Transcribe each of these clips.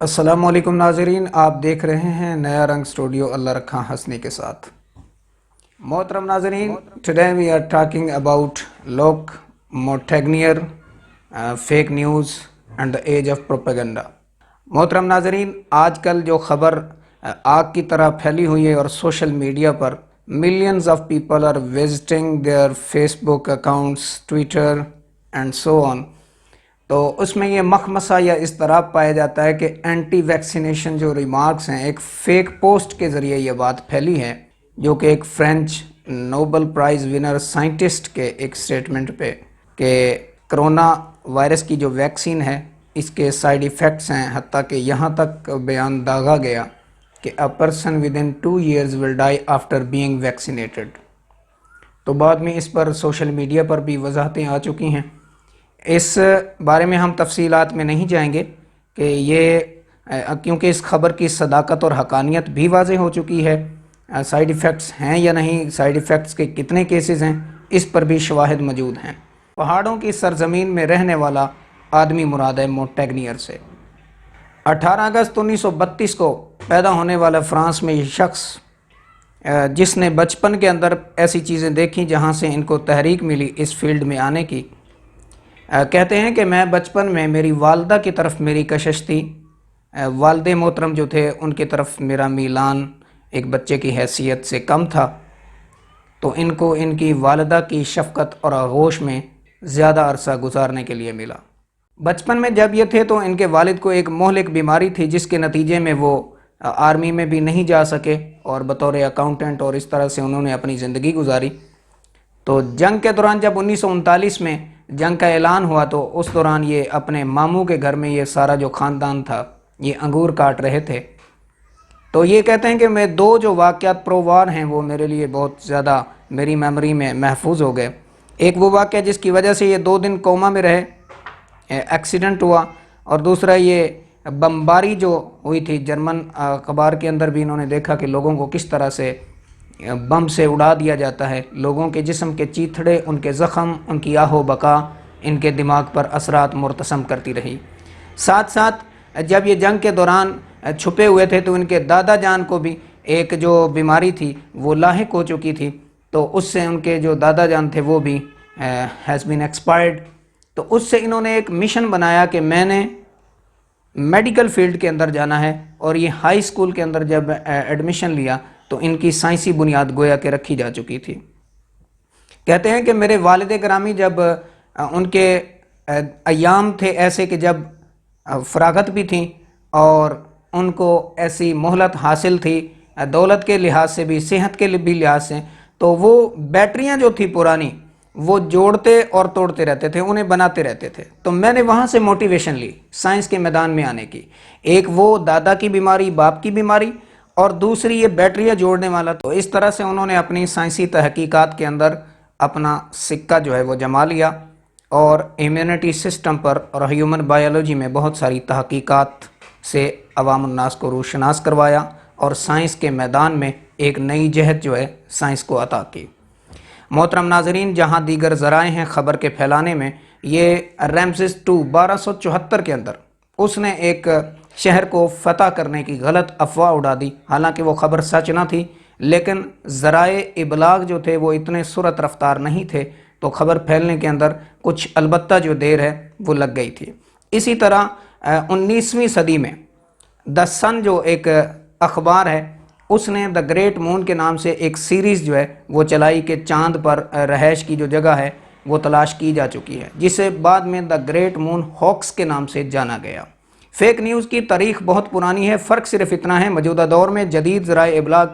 السلام علیکم ناظرین، آپ دیکھ رہے ہیں نیا رنگ اسٹوڈیو اللہ رکھا ہنسنے کے ساتھ۔ محترم ناظرین، today we are talking about Luc Montagnier, fake news and the age of propaganda. محترم ناظرین، آج کل جو خبر آگ کی طرح پھیلی ہوئی ہے اور سوشل میڈیا پر millions of people are visiting their Facebook accounts, Twitter and so on, تو اس میں یہ مخمصہ یا اضطراب پایا جاتا ہے کہ اینٹی ویکسینیشن جو ریمارکس ہیں، ایک فیک پوسٹ کے ذریعے یہ بات پھیلی ہے جو کہ ایک French Nobel prize winner scientist کے ایک سٹیٹمنٹ پہ کہ کرونا وائرس کی جو ویکسین ہے اس کے سائیڈ ایفیکٹس ہیں، حتیٰ کہ یہاں تک بیان داغا گیا کہ a person with in 2 years will dye after being vaccinated. تو بعد میں اس پر سوشل میڈیا پر بھی وضاحتیں آ چکی ہیں۔ اس بارے میں ہم تفصیلات میں نہیں جائیں گے کہ یہ کیونکہ اس خبر کی صداقت اور حقانیت بھی واضح ہو چکی ہے، سائیڈ ایفیکٹس ہیں یا نہیں، سائیڈ ایفیکٹس کے کتنے کیسز ہیں، اس پر بھی شواہد موجود ہیں۔ پہاڑوں کی سرزمین میں رہنے والا آدمی مراد ہے مونٹیگنیئر سے۔ 18 اگست 1932 کو پیدا ہونے والا فرانس میں یہ شخص جس نے بچپن کے اندر ایسی چیزیں دیکھیں جہاں سے ان کو تحریک ملی اس فیلڈ میں آنے کی، کہتے ہیں کہ میں بچپن میں میری والدہ کی طرف میری کشش تھی، والد محترم جو تھے ان کی طرف میرا میلان ایک بچے کی حیثیت سے کم تھا، تو ان کو ان کی والدہ کی شفقت اور آغوش میں زیادہ عرصہ گزارنے کے لیے ملا۔ بچپن میں جب یہ تھے تو ان کے والد کو ایک مہلک بیماری تھی جس کے نتیجے میں وہ آرمی میں بھی نہیں جا سکے اور بطور اکاؤنٹنٹ اور اس طرح سے انہوں نے اپنی زندگی گزاری۔ تو جنگ کے دوران جب 1939 میں جنگ کا اعلان ہوا تو اس دوران یہ اپنے ماموں کے گھر میں یہ سارا جو خاندان تھا یہ انگور کاٹ رہے تھے۔ تو یہ کہتے ہیں کہ میں 2 جو واقعات پرو وار ہیں وہ میرے لیے بہت زیادہ میری میموری میں محفوظ ہو گئے۔ ایک وہ واقعہ جس کی وجہ سے یہ 2 دن کوما میں رہے، ایکسیڈنٹ ہوا، اور دوسرا یہ بمباری جو ہوئی تھی، جرمن اخبار کے اندر بھی انہوں نے دیکھا کہ لوگوں کو کس طرح سے بم سے اڑا دیا جاتا ہے، لوگوں کے جسم کے چیتھڑے، ان کے زخم، ان کی آہ و بقا ان کے دماغ پر اثرات مرتسم کرتی رہی۔ ساتھ ساتھ جب یہ جنگ کے دوران چھپے ہوئے تھے تو ان کے دادا جان کو بھی ایک جو بیماری تھی وہ لاحق ہو چکی تھی، تو اس سے ان کے جو دادا جان تھے وہ بھی ہیز بین ایکسپائرڈ۔ تو اس سے انہوں نے ایک مشن بنایا کہ میں نے میڈیکل فیلڈ کے اندر جانا ہے، اور یہ ہائی اسکول کے اندر جب ایڈمیشن لیا تو ان کی سائنسی بنیاد گویا کہ رکھی جا چکی تھی۔ کہتے ہیں کہ میرے والد گرامی جب ان کے ایام تھے ایسے کہ جب فراغت بھی تھیں اور ان کو ایسی مہلت حاصل تھی دولت کے لحاظ سے بھی، صحت کے بھی لحاظ سے، تو وہ بیٹریاں جو تھی پرانی وہ جوڑتے اور توڑتے رہتے تھے، انہیں بناتے رہتے تھے۔ تو میں نے وہاں سے موٹیویشن لی سائنس کے میدان میں آنے کی، ایک وہ دادا کی بیماری، باپ کی بیماری، اور دوسری یہ بیٹریاں جوڑنے والا۔ تو اس طرح سے انہوں نے اپنی سائنسی تحقیقات کے اندر اپنا سکہ جو ہے وہ جما لیا، اور امیونٹی سسٹم پر اور ہیومن بائیولوجی میں بہت ساری تحقیقات سے عوام الناس کو روشناس کروایا، اور سائنس کے میدان میں ایک نئی جہت جو ہے سائنس کو عطا کی۔ محترم ناظرین، جہاں دیگر ذرائع ہیں خبر کے پھیلانے میں، یہ رمسیس II 1274 کے اندر اس نے ایک شہر کو فتح کرنے کی غلط افواہ اڑا دی، حالانکہ وہ خبر سچ نہ تھی، لیکن ذرائع ابلاغ جو تھے وہ اتنے سرعت رفتار نہیں تھے، تو خبر پھیلنے کے اندر کچھ البتہ جو دیر ہے وہ لگ گئی تھی۔ اسی طرح 19ویں صدی میں دا سن جو ایک اخبار ہے، اس نے دا گریٹ مون کے نام سے ایک سیریز جو ہے وہ چلائی کہ چاند پر رہائش کی جو جگہ ہے وہ تلاش کی جا چکی ہے، جسے بعد میں دا گریٹ مون ہوکس کے نام سے جانا گیا۔ فیک نیوز کی تاریخ بہت پرانی ہے، فرق صرف اتنا ہے موجودہ دور میں جدید ذرائع ابلاغ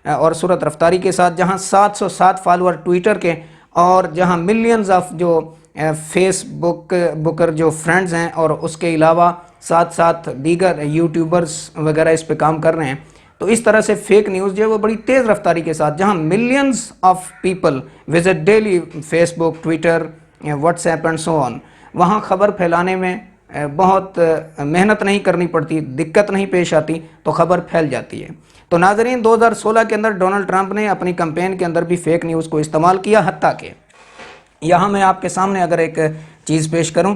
اور سرعت رفتاری کے ساتھ، جہاں 707 فالوور ٹویٹر کے اور جہاں ملینز آف جو فیس بکر جو فرینڈز ہیں، اور اس کے علاوہ ساتھ ساتھ دیگر یوٹیوبرز وغیرہ اس پہ کام کر رہے ہیں، تو اس طرح سے فیک نیوز جو ہے وہ بڑی تیز رفتاری کے ساتھ، جہاں millions of people visit daily Facebook, Twitter, WhatsApp and so on, وہاں خبر پھیلانے میں بہت محنت نہیں کرنی پڑتی، دقت نہیں پیش آتی، تو خبر پھیل جاتی ہے۔ تو ناظرین، 2016 کے اندر ڈونلڈ ٹرمپ نے اپنی کمپین کے اندر بھی فیک نیوز کو استعمال کیا، حتیٰ کہ یہاں میں آپ کے سامنے اگر ایک چیز پیش کروں،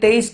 23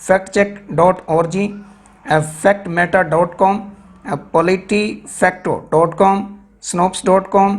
factcheck.org, factmeta.com, politifacto.com, snopes.com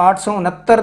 869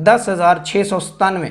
10,697